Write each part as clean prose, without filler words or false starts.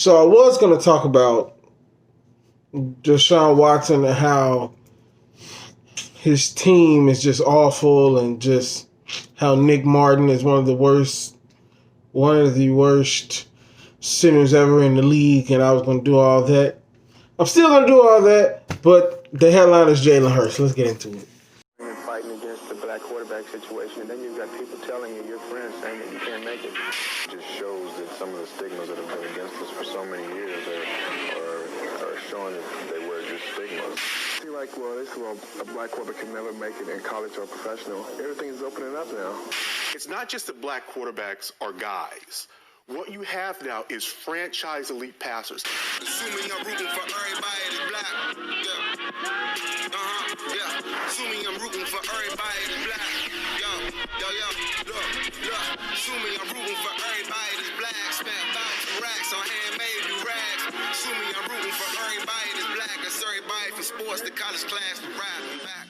So I was going to talk about Deshaun Watson and how his team is just awful, and just how Nick Martin is one of the worst sinners ever in the league, and I was going to do all that. I'm still going to do all that, but the headline is Jalen Hurts. Let's get into it. You're fighting against the black quarterback situation, and then you've got people telling you, your friends, saying that you can't make it. It just shows that some of the stigmas that have been against us for so many years are showing that they were just stigmas. I feel like, a black quarterback can never make it in college or professional. Everything's opening up now. It's not just that black quarterbacks are guys. What you have now is franchise elite passers. Assuming I'm rooting for everybody that's black. Assuming I'm rooting for everybody that's black. Look. Assuming I'm rooting for everybody that's black. Spent about 2 racks on handmade new rags. Assuming I'm rooting for everybody that's black. That's everybody from sports to college class to rap and back.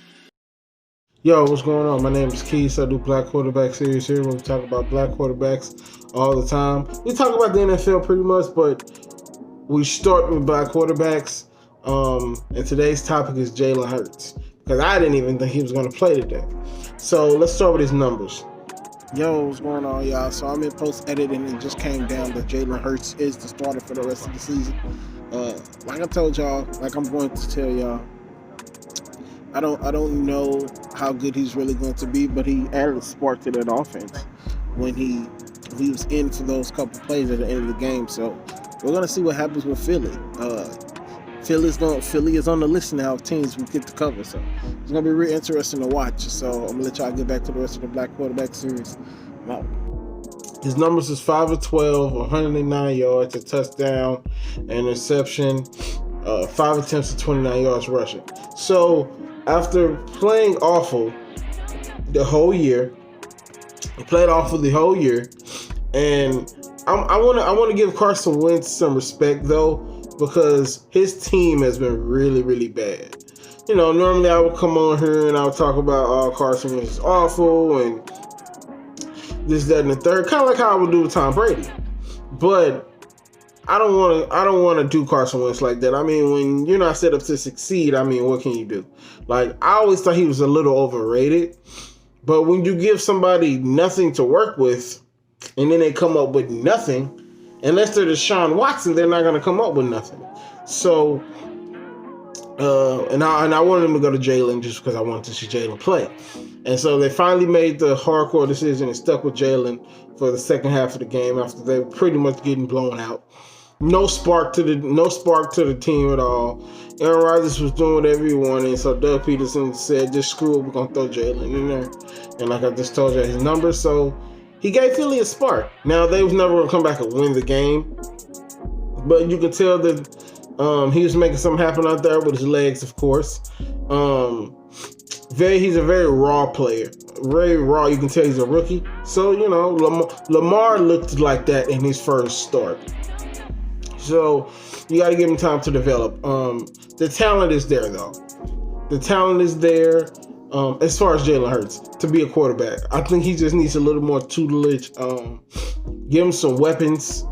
Yo, what's going on? My name is Keith. I do Black Quarterback Series here where we talk about black quarterbacks all the time. We talk about the NFL pretty much, but we start with black quarterbacks. And today's topic is Jalen Hurts, because I didn't even think he was going to play today. So let's start with his numbers. Yo, what's going on, y'all? So I'm in post-editing and it just came down that Jalen Hurts is the starter for the rest of the season. Like I told y'all, like I'm going to tell y'all, I don't know how good he's really going to be, but he added a spark to that offense when he was in for those couple plays at the end of the game. So we're gonna see what happens with Philly. Philly is on the list now of teams we get to cover. So it's gonna be real interesting to watch. So I'm gonna let y'all get back to the rest of the Black Quarterback Series. I'm out. His numbers is 5 of 12, 109 yards, a touchdown, an interception, 5 attempts to 29 yards rushing. So after playing awful the whole year, and I want to give Carson Wentz some respect though, because his team has been really, really bad. You know, normally I would come on here and I would talk about Carson Wentz is awful and this, that, and the third, kind of like how I would do with Tom Brady. But I don't want to do Carson Wentz like that. I mean, when you're not set up to succeed, I mean, what can you do? Like, I always thought he was a little overrated. But when you give somebody nothing to work with, and then they come up with nothing, unless they're Deshaun Watson, they're not going to come up with nothing. So, and I wanted him to go to Jalen just because I wanted to see Jalen play. And so they finally made the hardcore decision and stuck with Jalen for the second half of the game after they were pretty much getting blown out. No spark to the team at all. Aaron Rodgers was doing whatever he wanted, so Doug Peterson said, just screw it, we're going to throw Jalen in there. And like I just told you, his numbers, so he gave Philly a spark. Now, they was never going to come back and win the game, but you could tell that he was making something happen out there with his legs, of course. He's a very raw player. Very raw. You can tell he's a rookie. So, you know, Lamar looked like that in his first start. So you got to give him time to develop. The talent is there, though. The talent is there as far as Jalen Hurts to be a quarterback. I think he just needs a little more tutelage. Give him some weapons.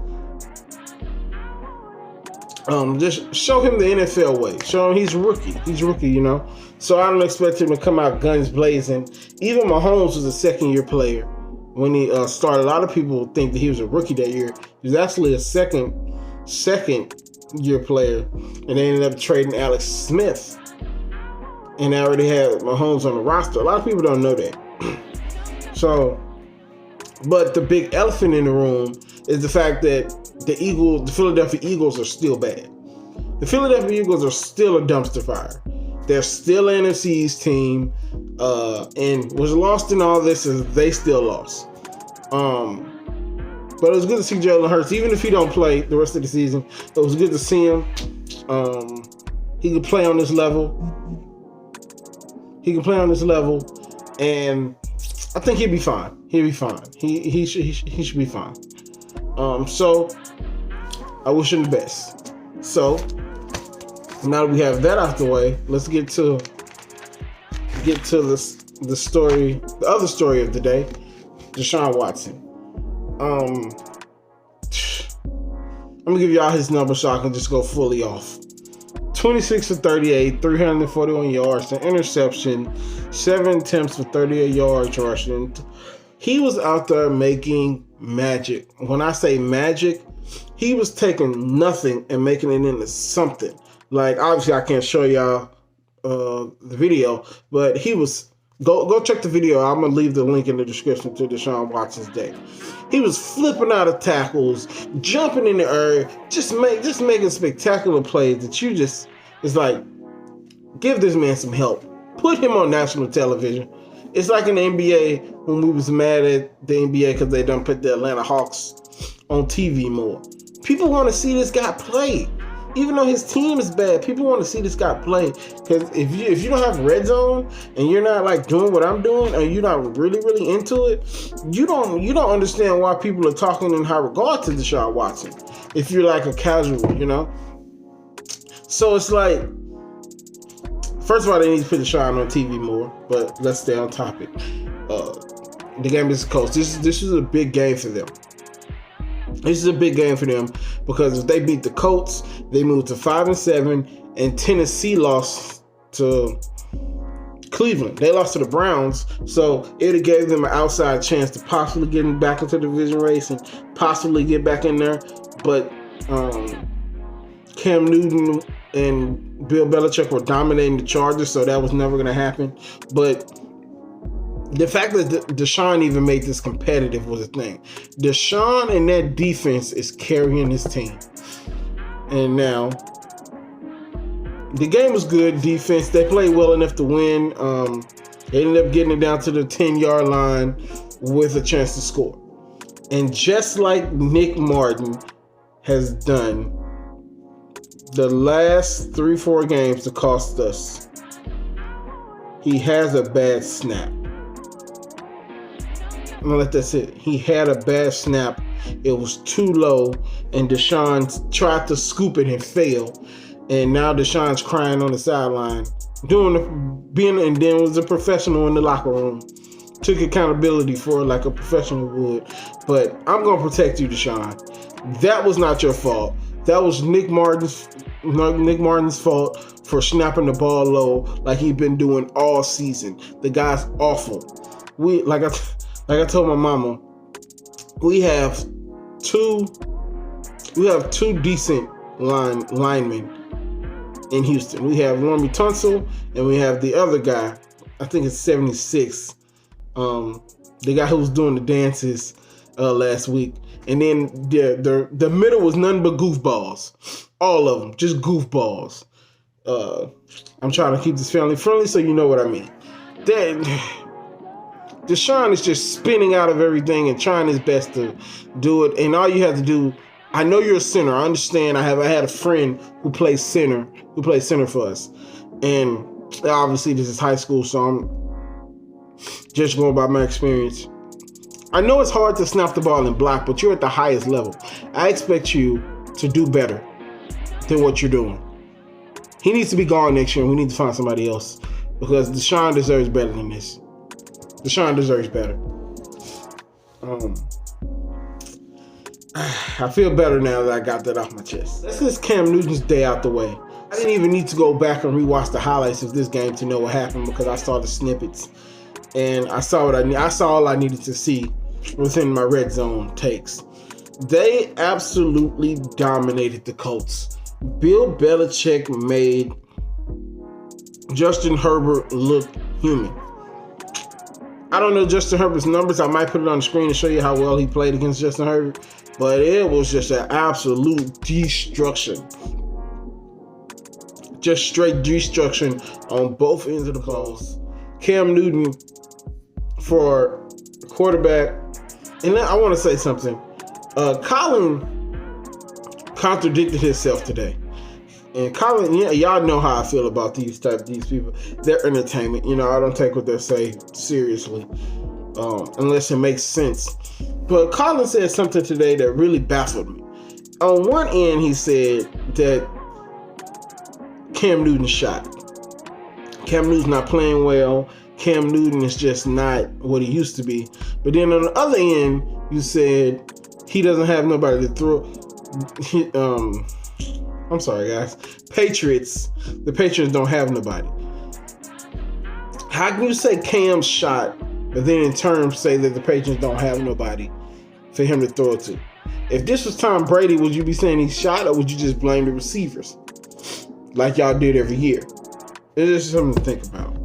Just show him the NFL way. Show him he's rookie. He's rookie, you know. So I don't expect him to come out guns blazing. Even Mahomes was a second-year player when he started. A lot of people think that he was a rookie that year. He was actually a second-year player, and they ended up trading Alex Smith. And they already had Mahomes on the roster. A lot of people don't know that. So, but the big elephant in the room is the fact that the Philadelphia Eagles are still bad. The Philadelphia Eagles are still a dumpster fire. They're still an NFC East team, and what's lost in all this is they still lost. But it was good to see Jalen Hurts, even if he don't play the rest of the season. It was good to see him. He could play on this level. And I think he'll be fine. He should be fine. So I wish him the best. So now that we have that out the way, let's get to the story, the other story of the day, Deshaun Watson. I'm going to give y'all his number so I can just go fully off. 26 for 38, 341 yards, an interception, 7 attempts for 38 yards rushing. He was out there making magic. When I say magic, he was taking nothing and making it into something. Like, obviously, I can't show y'all the video, but he was... Go check the video. I'm going to leave the link in the description to Deshaun Watson's day. He was flipping out of tackles, jumping in the air, just making spectacular plays that you just... It's like, give this man some help. Put him on national television. It's like in the NBA when we was mad at the NBA because they done put the Atlanta Hawks on TV more. People want to see this guy play. Even though his team is bad, people want to see this guy play. Because if you don't have red zone and you're not like doing what I'm doing, and you're not really into it, you don't understand why people are talking in high regard to Deshaun Watson. If you're like a casual, you know. So it's like, first of all, they need to put Deshaun on TV more. But let's stay on topic. The game is close. This is a big game for them. This is a big game for them because if they beat the Colts, they move to 5-7, and Tennessee lost to Cleveland. They lost to the Browns, so it gave them an outside chance to possibly get back into the division race and possibly get back in there. But Cam Newton and Bill Belichick were dominating the Chargers, so that was never going to happen. But the fact that Deshaun even made this competitive was a thing. Deshaun and that defense is carrying his team. And now, the game was good defense. They played well enough to win. They ended up getting it down to the 10-yard line with a chance to score. And just like Nick Martin has done the last 3-4 games to cost us, he has a bad snap. I'm gonna let that sit. He had a bad snap. It was too low, and Deshaun tried to scoop it and failed. And now Deshaun's crying on the sideline, and then was a professional in the locker room. Took accountability for it like a professional would. But I'm gonna protect you, Deshaun. That was not your fault. That was Nick Martin's fault for snapping the ball low like he'd been doing all season. The guy's awful. Like I told my mama, we have two decent linemen in Houston. We have Laramie Tunsil, and we have the other guy, I think it's 76, the guy who was doing the dances last week. And then the middle was nothing but goofballs. All of them, just goofballs. I'm trying to keep this family friendly, so you know what I mean. Deshaun is just spinning out of everything and trying his best to do it. And all you have to do, I know you're a center. I understand. I had a friend who plays center for us. And obviously this is high school, so I'm just going by my experience. I know it's hard to snap the ball and block, but you're at the highest level. I expect you to do better than what you're doing. He needs to be gone next year, and we need to find somebody else because Deshaun deserves better than this. Deshaun deserves better. I feel better now that I got that off my chest. Let's get Cam Newton's day out the way. I didn't even need to go back and rewatch the highlights of this game to know what happened because I saw the snippets and I saw all I needed to see within my red zone takes. They absolutely dominated the Colts. Bill Belichick made Justin Herbert look human. I don't know Justin Herbert's numbers. I might put it on the screen to show you how well he played against Justin Herbert. But it was just an absolute destruction. Just straight destruction on both ends of the balls. Cam Newton for quarterback. And then I want to say something. Colin contradicted himself today. And Colin, y'all know how I feel about these people. They're entertainment. I don't take what they say seriously unless it makes sense. But Colin said something today that really baffled me. On one end, he said that Cam Newton shot. Cam Newton's not playing well. Cam Newton is just not what he used to be. But then on the other end, you said he doesn't have nobody to throw. I'm sorry, guys. Patriots. The Patriots don't have nobody. How can you say Cam's shot, but then in turn say that the Patriots don't have nobody for him to throw it to? If this was Tom Brady, would you be saying he shot, or would you just blame the receivers like y'all did every year? It is something to think about.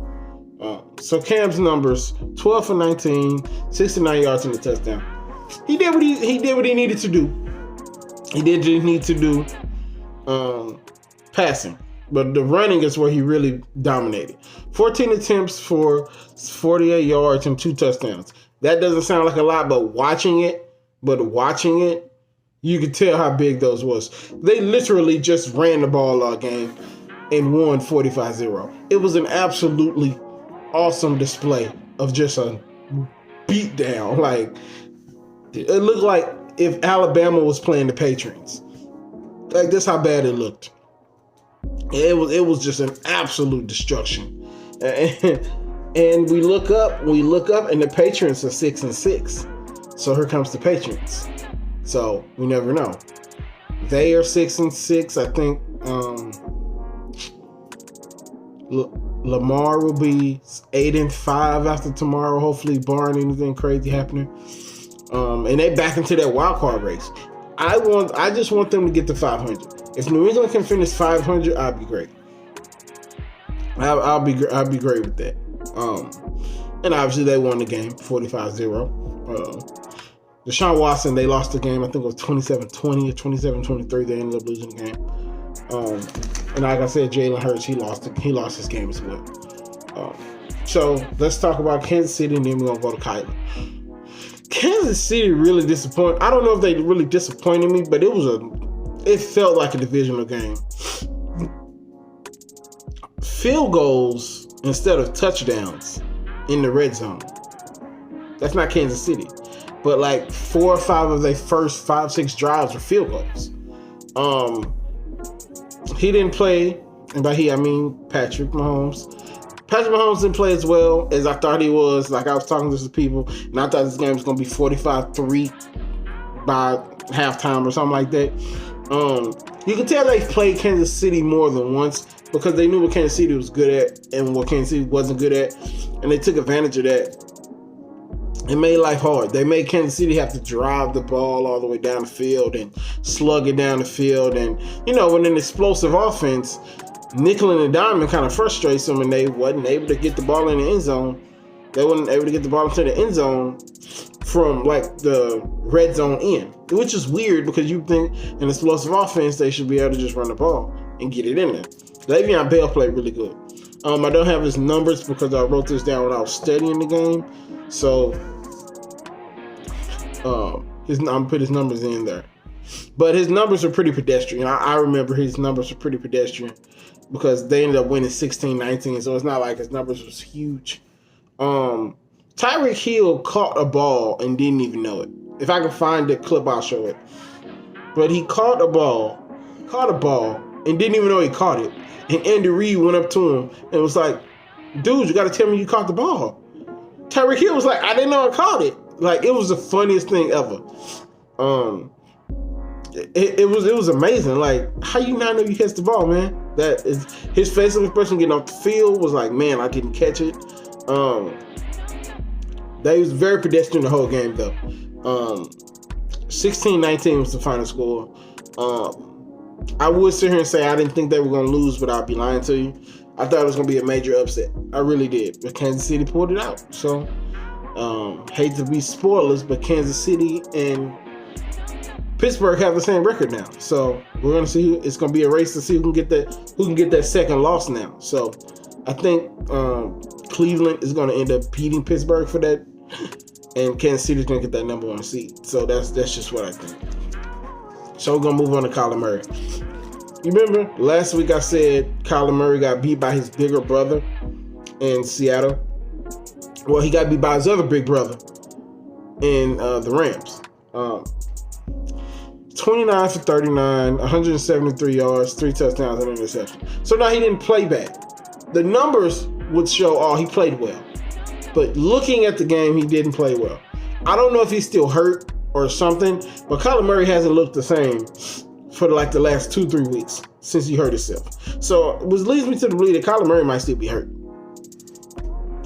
So Cam's numbers: 12 for 19, 69 yards and a touchdown. He did what he needed to do. He did just need to do passing, but the running is where he really dominated. 14 attempts for 48 yards and 2 touchdowns. That doesn't sound like a lot, but watching it, you could tell how big those was. They literally just ran the ball all game and won 45-0. It was an absolutely awesome display of just a beatdown. Like, it looked like if Alabama was playing the Patriots. Like, that's how bad it looked. It was just an absolute destruction. And we look up, and the Patriots are 6-6. So here comes the Patriots. So we never know. They are 6-6. I think Lamar will be 8-5 after tomorrow, hopefully, barring anything crazy happening. And they back into that wild card race. I just want them to get to 500. If New England can finish 500, I'd be great. I'll be great with that. And obviously they won the game 45-0. Deshaun Watson, they lost the game. I think it was 27-20 or 27-23. They ended up losing the game. And like I said, Jalen Hurts, he lost his game as well. So let's talk about Kansas City, and then we're gonna go to Kyler. Kansas City really disappointed. I don't know if they really disappointed me, but it felt like a divisional game. Field goals instead of touchdowns in the red zone. That's not Kansas City. But like 4 or 5 of their first 5-6 drives were field goals. He didn't play, and by he I mean Patrick Mahomes. Patrick Mahomes didn't play as well as I thought he was. Like, I was talking to some people, and I thought this game was going to be 45-3 by halftime or something like that. You can tell they played Kansas City more than once because they knew what Kansas City was good at and what Kansas City wasn't good at, and they took advantage of that. It made life hard. They made Kansas City have to drive the ball all the way down the field and slug it down the field. And, when an explosive offense, nickel and diamond kind of frustrates them, and they wasn't able to get the ball in the end zone. They wasn't able to get the ball into the end zone from, like, the red zone in, which is weird because you think an explosive offense, they should be able to just run the ball and get it in there. Le'Veon Bell played really good. I don't have his numbers because I wrote this down when I was studying the game. So, I'm put his numbers in there. But his numbers are pretty pedestrian. I remember his numbers were pretty pedestrian because they ended up winning 16-19, so it's not like his numbers was huge. Tyreek Hill caught a ball and didn't even know it. If I can find the clip, I'll show it. But he caught a ball, and didn't even know he caught it. And Andy Reid went up to him and was like, dude, you got to tell me you caught the ball. Tyreek Hill was like, I didn't know I caught it. Like, it was the funniest thing ever. It was amazing. Like, how you not know you catch the ball, man? That is his facial expression getting off the field was like, man, I didn't catch it. They was very pedestrian the whole game though. 16-19 was the final score. I would sit here and say I didn't think they were gonna lose, but I'd be lying to you. I thought it was gonna be a major upset. I really did. But Kansas City pulled it out. So hate to be spoilers, but Kansas City and Pittsburgh have the same record now. So we're gonna see it's gonna be a race to see who can get that second loss now. So I think Cleveland is gonna end up beating Pittsburgh for that, and Kansas City is gonna get that number 1 seed. So that's just what I think. So we're gonna move on to Kyler Murray. You remember last week I said Kyler Murray got beat by his bigger brother in Seattle. Well, he got beat by his other big brother in the Rams. 29 for 39, 173 yards, 3 touchdowns, and an interception. So now he didn't play bad. The numbers would show, he played well. But looking at the game, he didn't play well. I don't know if he's still hurt or something. But Kyler Murray hasn't looked the same for like the last 2-3 weeks since he hurt himself. So, which leads me to the belief that Kyler Murray might still be hurt.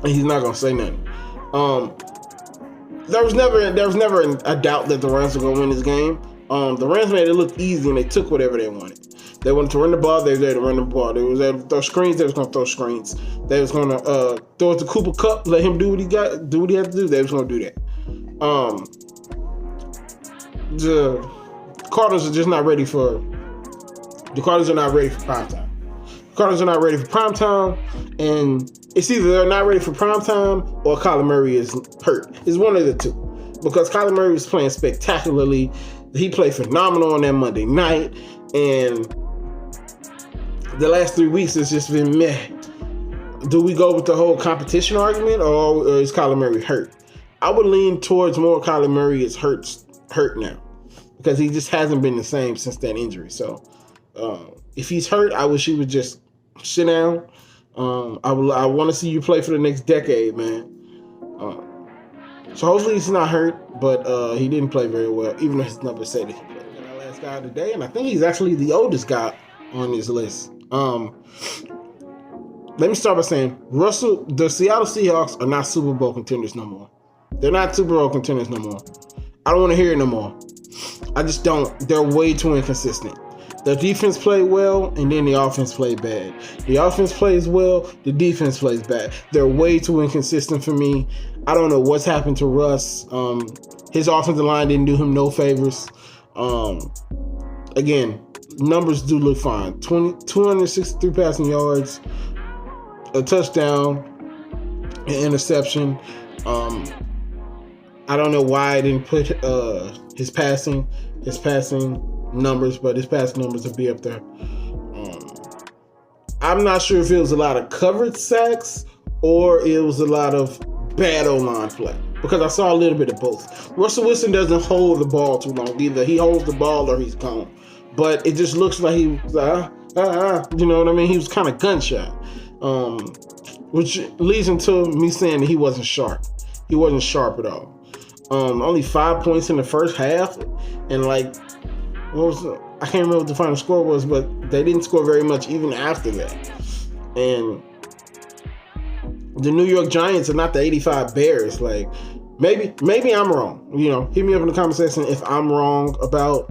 And he's not going to say nothing. There was never a doubt that the Rams were going to win this game. The Rams made it look easy, and they took whatever they wanted. They wanted to run the ball. They were there to run the ball. They was there to throw screens. They was going to throw screens. They was going to throw it to Cooper Kupp, let him do what he had to do. They was going to do that. The Cardinals are just not ready for. The Cardinals are not ready for prime time. The Cardinals are not ready for prime time, and it's either they're not ready for prime time or Kyler Murray is hurt. It's one of the two, because Kyler Murray was playing spectacularly. He played phenomenal on that Monday night, and the last 3 weeks has just been meh. Do we go with the whole competition argument, or is Kyler Murray hurt? I would lean towards more Kyler Murray is hurt now, because he just hasn't been the same since that injury. So if he's hurt, I wish he would just sit down. I want to see you play for the next decade, man. So hopefully he's not hurt, but he didn't play very well, even though his number said he could play. And our last guy today, and I think he's actually the oldest guy on this list. Let me start by saying the Seattle Seahawks are not Super Bowl contenders no more. They're not Super Bowl contenders no more. I don't want to hear it no more. I just don't. They're way too inconsistent. The defense played well, and then the offense played bad. The offense plays well, the defense plays bad. They're way too inconsistent for me. I don't know what's happened to Russ. His offensive line didn't do him no favors. Again, numbers do look fine. 263 passing yards, a touchdown, an interception. I don't know why I didn't put his passing numbers, but his passing numbers will be up there. I'm not sure if it was a lot of coverage sacks or it was a lot of bad O-line play, because I saw a little bit of both. Russell Wilson doesn't hold the ball too long. Either he holds the ball or he's gone. But it just looks like he was you know what I mean? He was kind of gunshot, which leads into me saying that he wasn't sharp. He wasn't sharp at all. Only 5 points in the first half, and like, I can't remember what the final score was, but they didn't score very much even after that. And the New York Giants are not the 85 Bears. Like, maybe I'm wrong. You know, hit me up in the comment section if I'm wrong about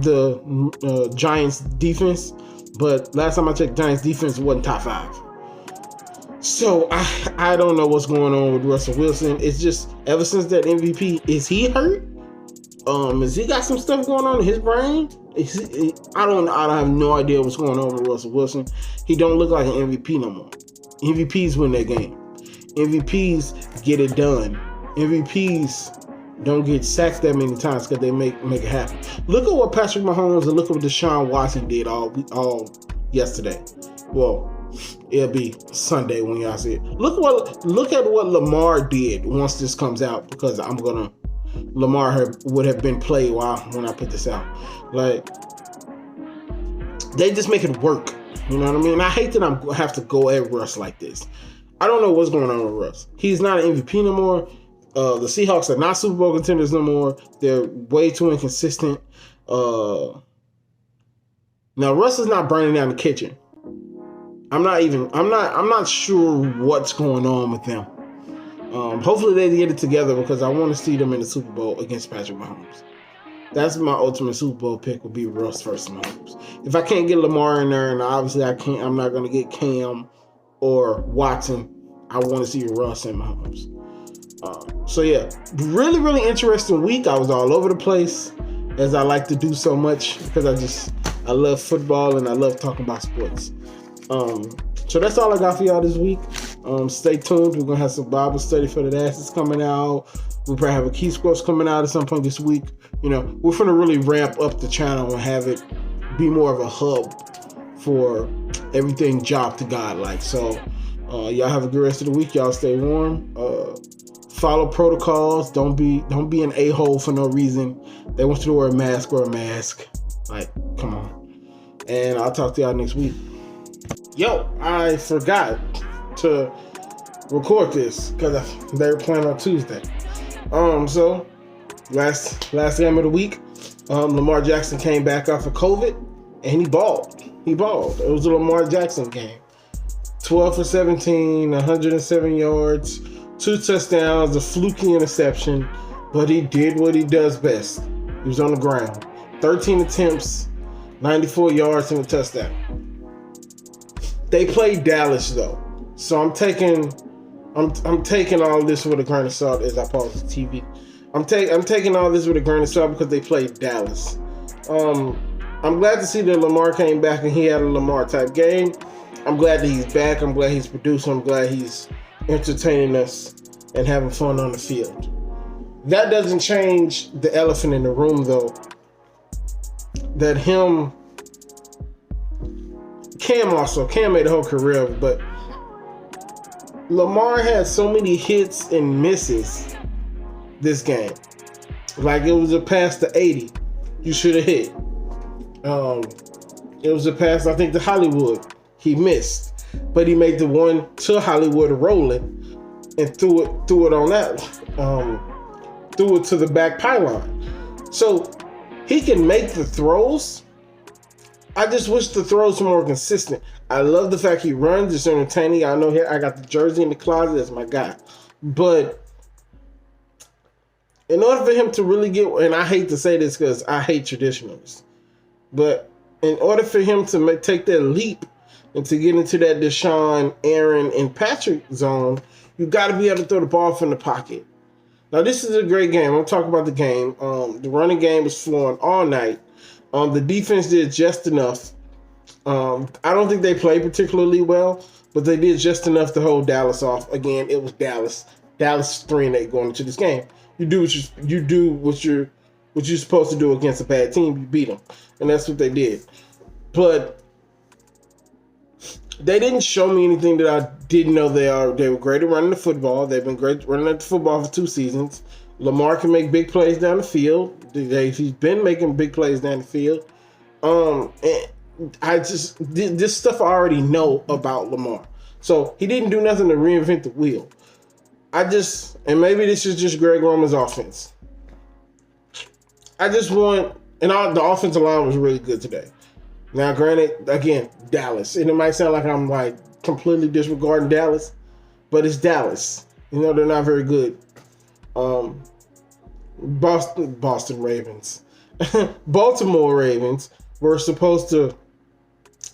the Giants defense. But last time I checked, Giants defense wasn't top 5. So I don't know what's going on with Russell Wilson. It's just ever since that MVP, is he hurt? Has he got some stuff going on in his brain? I have no idea what's going on with Russell Wilson. He don't look like an MVP no more. MVPs win that game. MVPs get it done. MVPs don't get sacked that many times because they make it happen. Look at what Patrick Mahomes and look at what Deshaun Watson did all yesterday. Well, it'll be Sunday when y'all see it. Look at what Lamar did once this comes out, because Lamar would have been played when I put this out. Like, they just make it work. You know what I mean? I hate that I have to go at Russ like this. I don't know what's going on with Russ. He's not an MVP no more. The Seahawks are not Super Bowl contenders no more. They're way too inconsistent. Now Russ is not burning down the kitchen. I'm not sure what's going on with them. Hopefully they get it together, because I want to see them in the Super Bowl against Patrick Mahomes. That's my ultimate Super Bowl pick, would be Russ versus Mahomes. If I can't get Lamar in there, and obviously I'm not going to get Cam or Watson, I want to see Russ and Mahomes. So yeah, really, really interesting week. I was all over the place, as I like to do so much, because I love football and I love talking about sports. So that's all I got for y'all this week. Stay tuned. We're going to have some Bible study for the asses coming out. We'll probably have a Key Scores coming out at some point this week. You know, we're going to really ramp up the channel and have it be more of a hub for everything job to God like. So y'all have a good rest of the week. Y'all stay warm. Follow protocols. Don't be an a-hole for no reason. They want you to wear a mask. Wear a mask. Like, come on. And I'll talk to y'all next week. Yo, I forgot to record this because they were playing on Tuesday. So last game of the week, Lamar Jackson came back off of COVID, and he balled. He balled. It was a Lamar Jackson game. 12 for 17, 107 yards, 2 touchdowns, a fluky interception, but he did what he does best. He was on the ground. 13 attempts, 94 yards, and a touchdown. They played Dallas though, so I'm taking all this with a grain of salt as I pause the TV. I'm taking all this with a grain of salt because they played Dallas. I'm glad to see that Lamar came back and he had a Lamar type game. I'm glad that he's back. I'm glad he's producing. I'm glad he's entertaining us and having fun on the field. That doesn't change the elephant in the room though. That Cam made a whole career, but Lamar had so many hits and misses this game. Like it was a pass to 80. You should have hit. It was a pass, I think, to Hollywood. He missed. But he made the one to Hollywood rolling and threw it on that. Threw it to the back pylon. So he can make the throws. I just wish the throws were more consistent. I love the fact he runs. It's entertaining. I know I got the jersey in the closet. That's my guy. But in order for him to really get, and I hate to say this because I hate traditionalists, but in order for him to take that leap and to get into that Deshaun, Aaron, and Patrick zone, you got to be able to throw the ball from the pocket. Now, this is a great game. I'm talking about the game. The running game was flowing all night. The defense did just enough. I don't think they played particularly well, but they did just enough to hold Dallas off. Again, it was Dallas. Dallas 3-8 going into this game. You do what you're supposed to do against a bad team. You beat them, and that's what they did. But they didn't show me anything that I didn't know they are. They were great at running the football. They've been great running the football for 2 seasons. Lamar can make big plays down the field. He's been making big plays down the field. And this stuff I already know about Lamar. So he didn't do nothing to reinvent the wheel. And maybe this is just Greg Roman's offense. The offensive line was really good today. Now, granted, again, Dallas. And it might sound like I'm like completely disregarding Dallas, but it's Dallas. You know, they're not very good. Boston Ravens. Baltimore Ravens were supposed to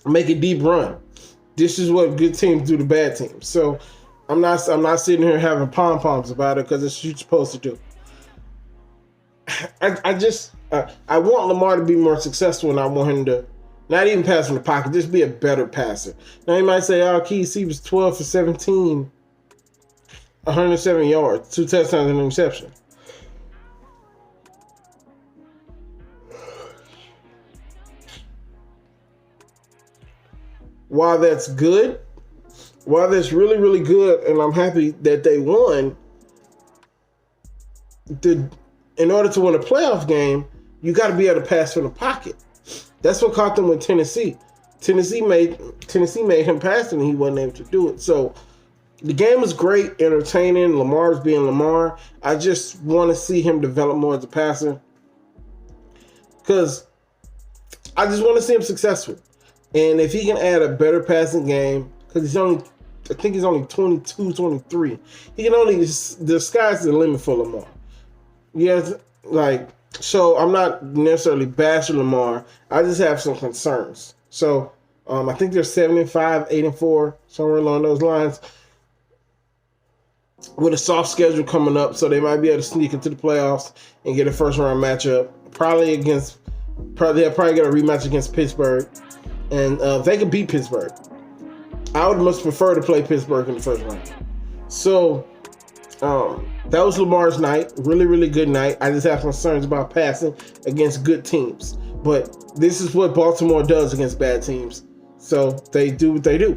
make a deep run. This is what good teams do to bad teams. So I'm not sitting here having pom-poms about it because it's what you're supposed to do. I want Lamar to be more successful, and I want him to not even pass from the pocket, just be a better passer. Now you might say, he was 12 for 17, 107 yards, 2 touchdowns and an interception. While that's good, while that's really, really good, and I'm happy that they won, in order to win a playoff game, you got to be able to pass from the pocket. That's what caught them with Tennessee. Tennessee made him pass, and he wasn't able to do it. So the game was great, entertaining. Lamar's being Lamar. I just want to see him develop more as a passer because I just want to see him successful. And if he can add a better passing game, because I think he's only 22, 23. He can only, the sky's the limit for Lamar. Yes, so I'm not necessarily bashing Lamar. I just have some concerns. So I think they're 7-5, 8-4, somewhere along those lines, with a soft schedule coming up. So they might be able to sneak into the playoffs and get a first round matchup. They'll probably get a rematch against Pittsburgh, and they could beat Pittsburgh. I would much prefer to play Pittsburgh in the first round. So that was Lamar's night. Really, really good night. I just have concerns about passing against good teams. But this is what Baltimore does against bad teams. So they do what they do.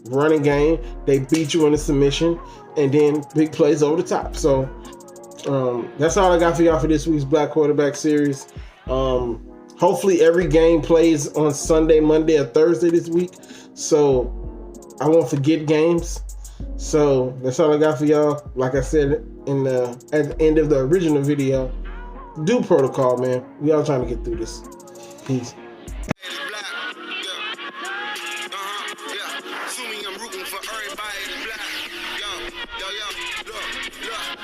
Running game, they beat you in a submission, and then big plays over the top. So that's all I got for y'all for this week's Black Quarterback Series. Hopefully every game plays on Sunday, Monday, or Thursday this week, so I won't forget games. So that's all I got for y'all. Like I said at the end of the original video, Do protocol, man. We all trying to get through this. Peace. Assuming I'm rooting for everybody that's black.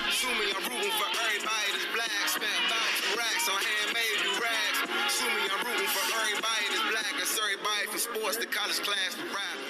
Assuming I'm rooting for everybody that's black. Spent thousands of racks on handmade new rags. Assuming I'm rooting for everybody that's black. That's everybody from sports to college class to rap.